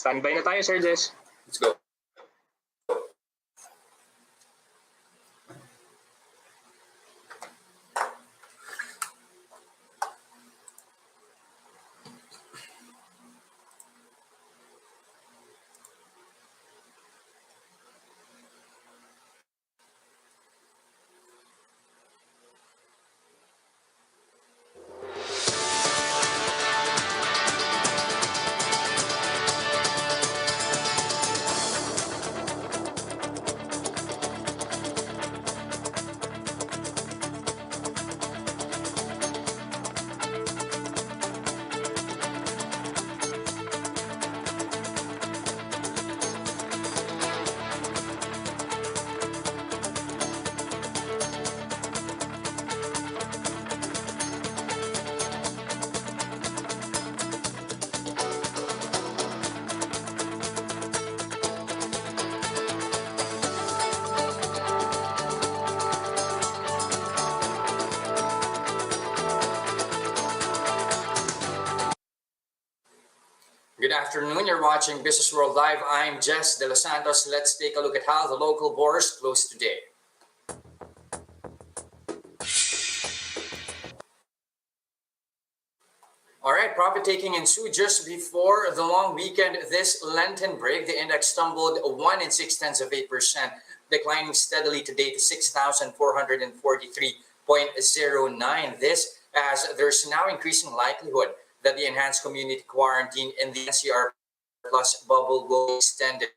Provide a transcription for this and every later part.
Standby na tayo, Sir Jess. Let's go. Good afternoon. You're watching Business World Live. I'm Jess De Los Santos. Let's take a look at how the local bourse closed today. All right, profit taking ensued just before the long weekend. This Lenten break, the index stumbled 1 0.6%, declining steadily today to 6,443.09. This as there's now increasing likelihood that the enhanced community quarantine in the NCR plus bubble will be extended.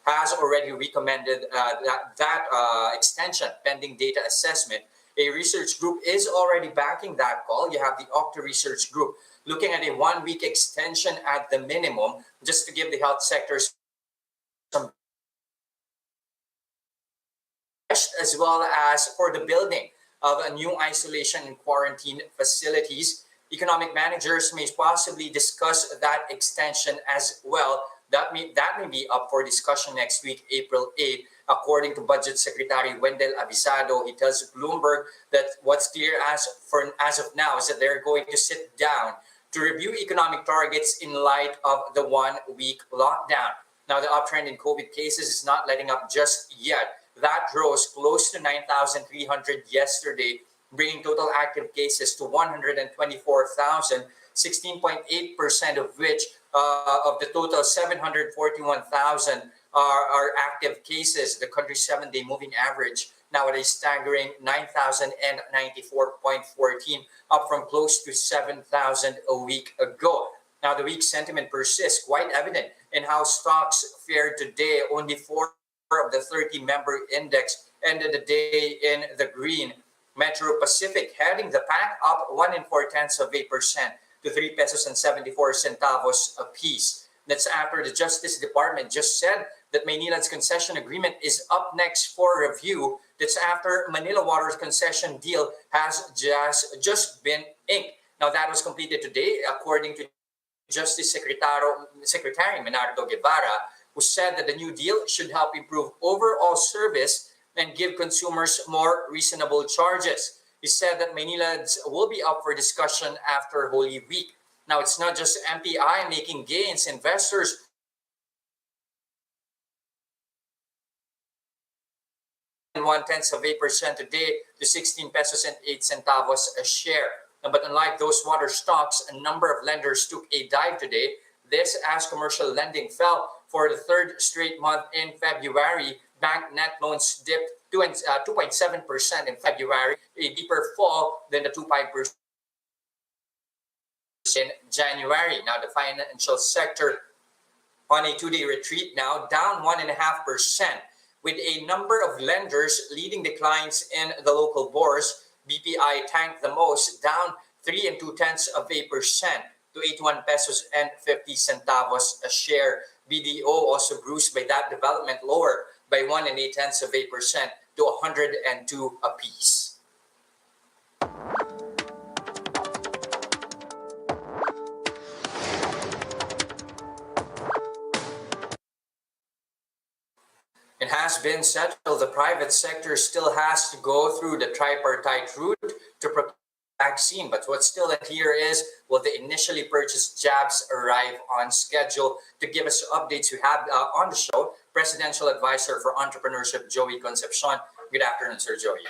Has already recommended that extension pending data assessment. A research group is already backing that call. You have the Octa Research Group looking at a 1-week extension at the minimum, just to give the health sectors some, as well as for the building of a new isolation and quarantine facilities. Economic managers may possibly discuss that extension as well. That may be up for discussion next week, April 8th. According to Budget Secretary Wendell Avisado, he tells Bloomberg that what's clear as of now is that they're going to sit down to review economic targets in light of the 1-week lockdown. Now, the uptrend in COVID cases is not letting up just yet. That rose close to 9,300 yesterday, bringing total active cases to 124,000, 16.8% of which of the total 741,000 are active cases. The country's 7-day moving average now at a staggering 9,094.14, up from close to 7,000 a week ago. Now, the weak sentiment persists, quite evident in how stocks fared today. Only 4 of the 30-member index ended the day in the green. Metro Pacific heading the pack, up 1 0.4% to 3 pesos and 74 centavos a piece. That's after the Justice Department just said that Maynilad's concession agreement is up next for review. That's after Manila Water's concession deal has just been inked. Now, that was completed today, according to Justice Secretary Menardo Guevara, who said that the new deal should help improve overall service and give consumers more reasonable charges. He said that Maynilads will be up for discussion after Holy Week. Now, it's not just MPI making gains. Investors 0.1% today to 16 pesos and 8 centavos a share. But unlike those water stocks, a number of lenders took a dive today. This as commercial lending fell for the 3rd straight month in February. Bank net loans dipped 2.7% in February, a deeper fall than the 2.5% in January. Now, the financial sector on a 2-day retreat now, down 1.5%, with a number of lenders leading declines in the local bourse. BPI tanked the most, down 3.2% to 81 pesos and 50 centavos a share. BDO also bruised by that development, lower by 1.8% to 102 apiece. It has been settled. The private sector still has to go through the tripartite route to protect vaccine. But what's still here is, will the initially purchased jabs arrive on schedule? To give us updates, we have on the show Presidential Advisor for Entrepreneurship, Joey Concepcion. Good afternoon, Sir Joey.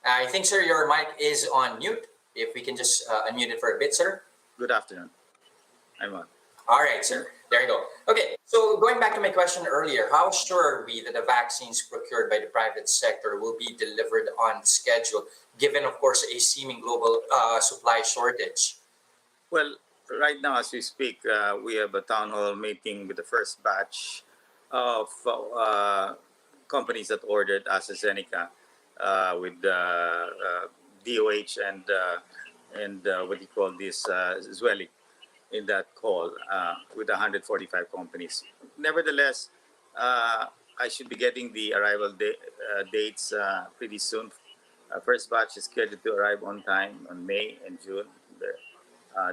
I think, sir, your mic is on mute. If we can just unmute it for a bit, sir. Good afternoon. I'm on. All right, sir. There you go. Okay, so going back to my question earlier, how sure are we that the vaccines procured by the private sector will be delivered on schedule, given, of course, a seeming global supply shortage? Well, right now, as we speak, we have a town hall meeting with the first batch of companies that ordered AstraZeneca with DOH and what do you call this, Zwellig, in that call with 145 companies. Nevertheless, I should be getting the arrival dates pretty soon. First batch is scheduled to arrive on time on May and June.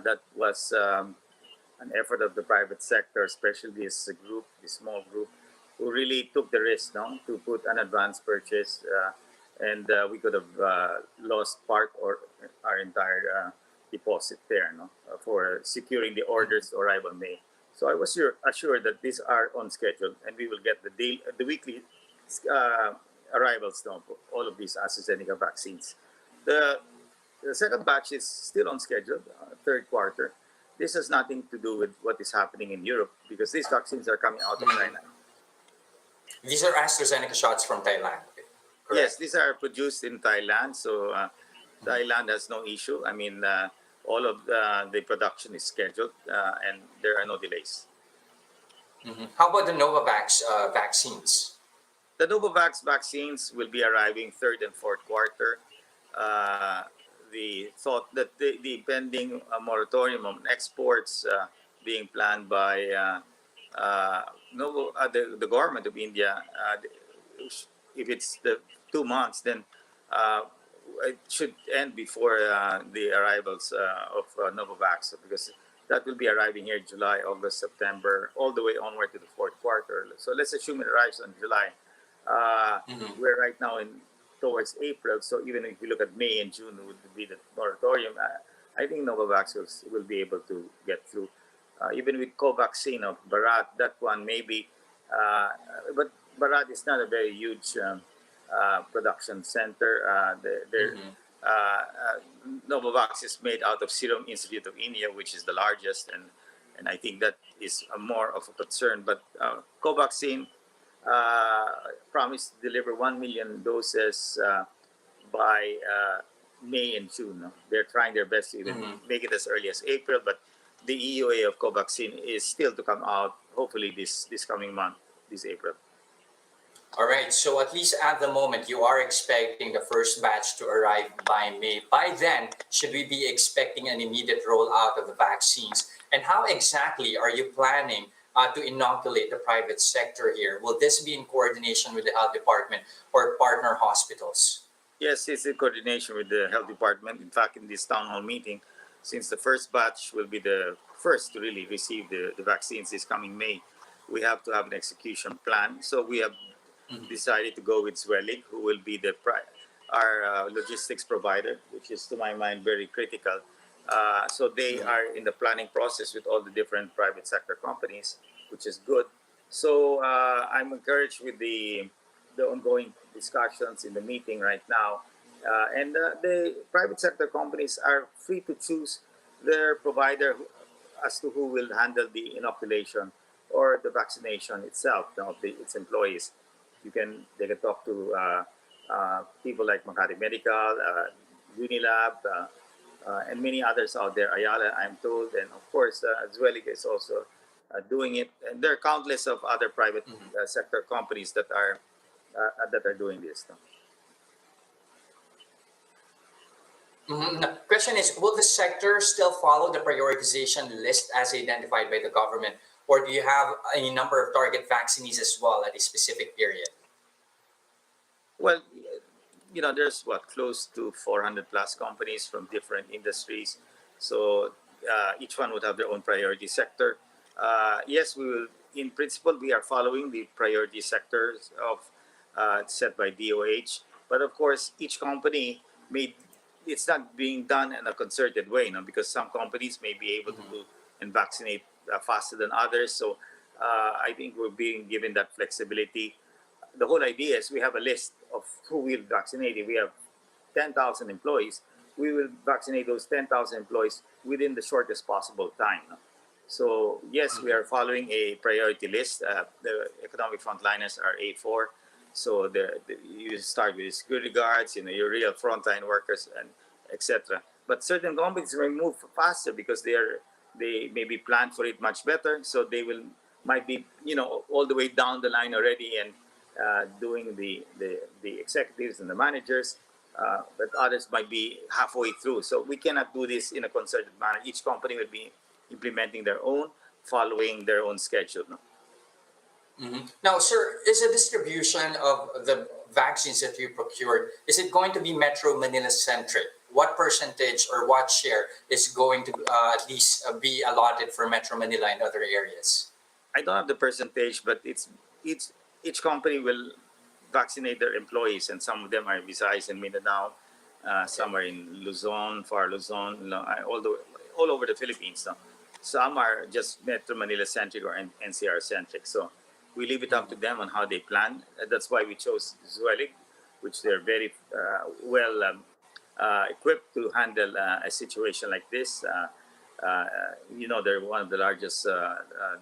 That was an effort of the private sector, especially this group, this small group, who really took the risk, no, to put an advance purchase, and we could have lost part or our entire deposit there, no, for securing the orders to arrive on May. So I was assured that these are on schedule, and we will get the weekly arrivals, no, for all of these AstraZeneca vaccines. The second batch is still on schedule, third quarter. This has nothing to do with what is happening in Europe because these vaccines are coming out of China. These are AstraZeneca shots from Thailand. Correct? Yes, these are produced in Thailand, so Thailand has no issue. I mean, all of the production is scheduled and there are no delays. How about the Novavax vaccines? The Novavax vaccines will be arriving third and fourth quarter. The thought that the pending moratorium on exports being planned by the government of India, if it's the 2 months, then it should end before the arrivals of Novavax, because that will be arriving here July, August, September, all the way onward to the fourth quarter. So let's assume it arrives on July. We're right now towards April, so even if you look at May and June would be the moratorium, I think Novavax will be able to get through. Even with Covaxin of Bharat, that one maybe, but Bharat is not a very huge production center. Novavax is made out of Serum Institute of India, which is the largest, and I think that is more of a concern. But Covaxin promised to deliver 1 million doses by May and June. No? They're trying their best to even make it as early as April, but the EUA of Covaxin is still to come out, hopefully this coming month, this April. All right, so at least at the moment, you are expecting the first batch to arrive by May. By then, should we be expecting an immediate rollout of the vaccines? And how exactly are you planning to inoculate the private sector here? Will this be in coordination with the health department or partner hospitals? Yes, it's in coordination with the health department. In fact, in this town hall meeting, since the first batch will be the first to really receive the vaccines this coming May, we have to have an execution plan. So we have decided to go with Zwellig, who will be our logistics provider, which is, to my mind, very critical. So they are in the planning process with all the different private sector companies, which is good. So I'm encouraged with the ongoing discussions in the meeting right now. And the private sector companies are free to choose their provider as to who will handle the inoculation or the vaccination itself, of its employees. They can talk to people like Makati Medical, Unilab, and many others out there, Ayala, I'm told, and of course, Zwellig is also doing it. And there are countless of other private sector companies that are doing this. Question is, will the sector still follow the prioritization list as identified by the government, or do you have a number of target vaccinees as well at a specific period? Well, there's close to 400 plus companies from different industries. So each one would have their own priority sector. Yes, we will. In principle, we are following the priority sectors of set by DOH. But of course, each company may it's not being done in a concerted way, because some companies may be able to do and vaccinate faster than others. So I think we're being given that flexibility. The whole idea is we have a list of who we'll vaccinate. If we have 10,000 employees, we will vaccinate those 10,000 employees within the shortest possible time. No? So yes, we are following a priority list. The economic frontliners are A4. So you start with security guards, your real frontline workers, and etc. But certain companies will move faster because they maybe plan for it much better. So they might be all the way down the line already and doing the executives and the managers. But others might be halfway through. So we cannot do this in a concerted manner. Each company will be implementing their own, following their own schedule. No? Now, sir, is the distribution of the vaccines that you procured, is it going to be Metro Manila centric? What percentage or what share is going to at least be allotted for Metro Manila and other areas? I don't have the percentage, but each company will vaccinate their employees, and some of them are Visayas and Mindanao, some are in Luzon, Far Luzon, all over the Philippines. No? Some are just Metro Manila centric or NCR centric. So we leave it up to them on how they plan. That's why we chose Zuelig, which they're very well equipped to handle a situation like this. They're one of the largest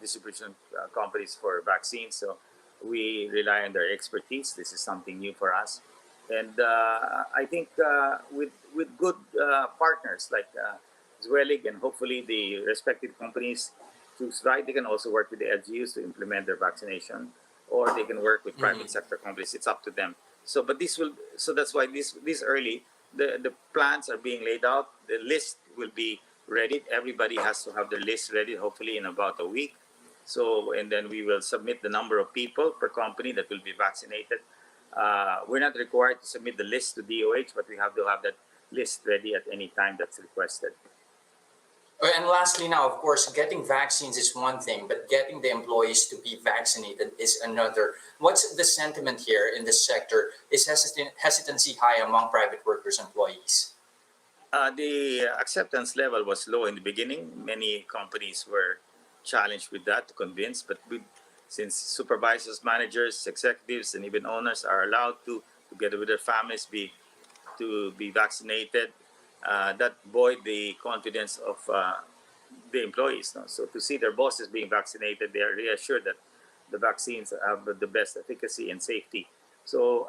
distribution companies for vaccines, so we rely on their expertise. This is something new for us, and I think with good partners like Zuelig and hopefully the respective companies choose right, they can also work with the LGUs to implement their vaccination, or they can work with private sector companies. It's up to them. So that's why this early the plans are being laid out. The list will be ready. Everybody has to have their list ready, hopefully in about a week. So, and then we will submit the number of people per company that will be vaccinated. We're not required to submit the list to DOH, but we have to have that list ready at any time that's requested. And lastly, now, of course, getting vaccines is one thing, but getting the employees to be vaccinated is another. What's the sentiment here in this sector? Is hesitancy high among private workers, employees? The acceptance level was low in the beginning. Many companies were challenged with that to convince, but since supervisors, managers, executives, and even owners are allowed to together with their families, to be vaccinated, that buoyed the confidence of the employees. No? So to see their bosses being vaccinated, they are reassured that the vaccines have the best efficacy and safety. So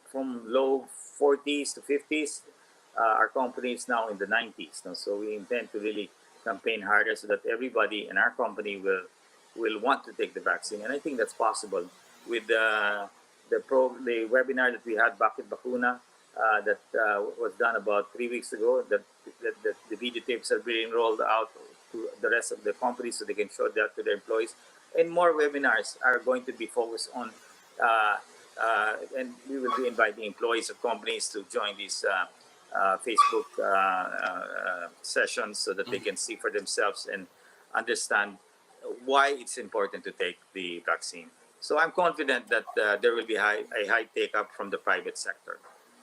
from low 40s to 50s, our company is now in the 90s. No? So we intend to really campaign harder so that everybody in our company will want to take the vaccine. And I think that's possible with the webinar that we had, Bakit Bakuna, that was done about 3 weeks ago. That the videotapes are being rolled out to the rest of the companies so they can show that to their employees. And more webinars are going to be focused on, and we will be inviting employees of companies to join these Facebook sessions so that they can see for themselves and understand why it's important to take the vaccine. So I'm confident that there will be a high take-up from the private sector.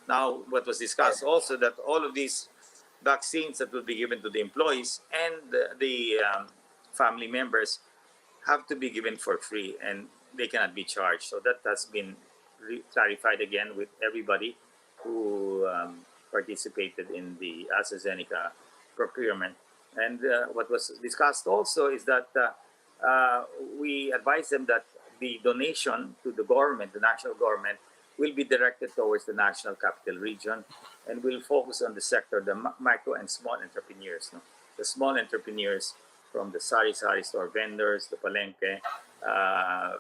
Now, what was discussed also that all of these vaccines that will be given to the employees and the family members have to be given for free and they cannot be charged. So that has been clarified again with everybody who participated in the AstraZeneca procurement. And what was discussed also is that we advise them that the donation to the government, the national government, will be directed towards the national capital region and will focus on the sector, the micro and small entrepreneurs. No? The small entrepreneurs from the sari-sari store vendors, the palenque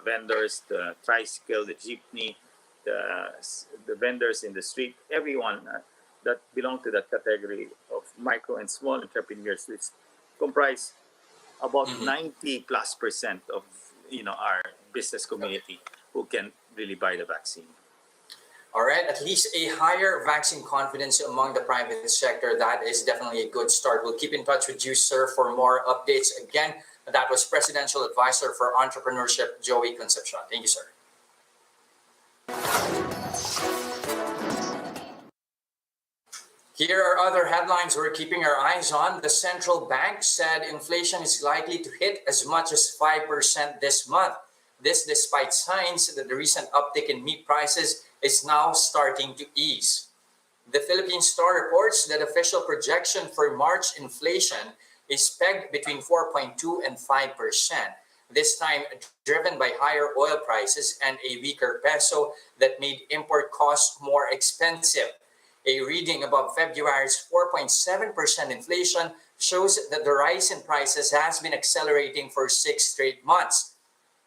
vendors, the tricycle, the jeepney, the vendors in the street, everyone that belong to that category of micro and small entrepreneurs, which comprise about 90+% of our business community who can really buy the vaccine. All right, at least a higher vaccine confidence among the private sector. That is definitely a good start. We'll keep in touch with you, sir, for more updates. Again, that was Presidential Advisor for Entrepreneurship, Joey Concepcion. Thank you, sir. Here are other headlines we're keeping our eyes on. The central bank said inflation is likely to hit as much as 5% this month. This despite signs that the recent uptick in meat prices is now starting to ease. The Philippine Star reports that official projection for March inflation is pegged between 4.2 and 5%, this time driven by higher oil prices and a weaker peso that made import costs more expensive. A reading above February's 4.7% inflation shows that the rise in prices has been accelerating for 6 straight months.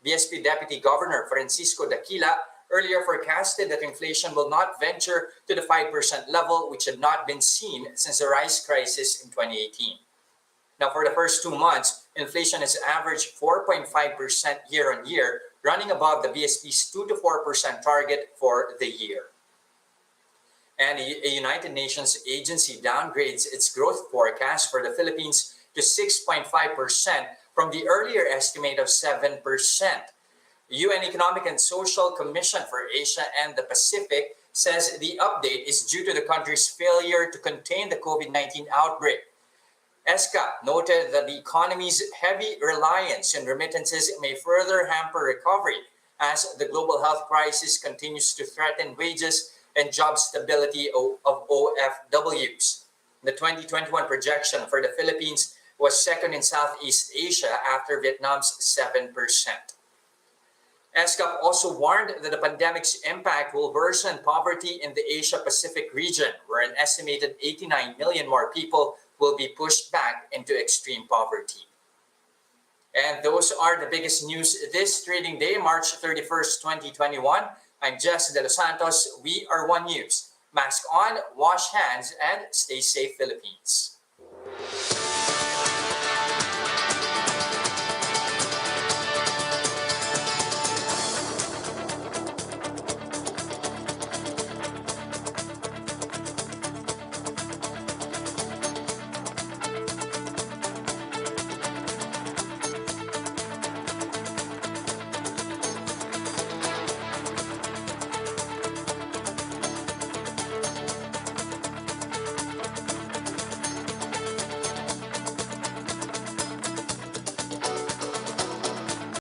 BSP Deputy Governor Francisco Daquila earlier forecasted that inflation will not venture to the 5% level, which had not been seen since the rice crisis in 2018. Now, for the first 2 months, inflation has averaged 4.5% year on year, running above the BSP's 2 to 4% target for the year. And a United Nations agency downgrades its growth forecast for the Philippines to 6.5% from the earlier estimate of 7%. UN Economic and Social Commission for Asia and the Pacific says the update is due to the country's failure to contain the COVID-19 outbreak. ESCA noted that the economy's heavy reliance on remittances may further hamper recovery as the global health crisis continues to threaten wages and job stability of OFWs. The 2021 projection for the Philippines was second in Southeast Asia after Vietnam's 7%. ESCAP also warned that the pandemic's impact will worsen poverty in the Asia-Pacific region, where an estimated 89 million more people will be pushed back into extreme poverty. And those are the biggest news this trading day, March 31st, 2021. I'm Jess De Los Santos. We are One News. Mask on, wash hands, and stay safe, Philippines.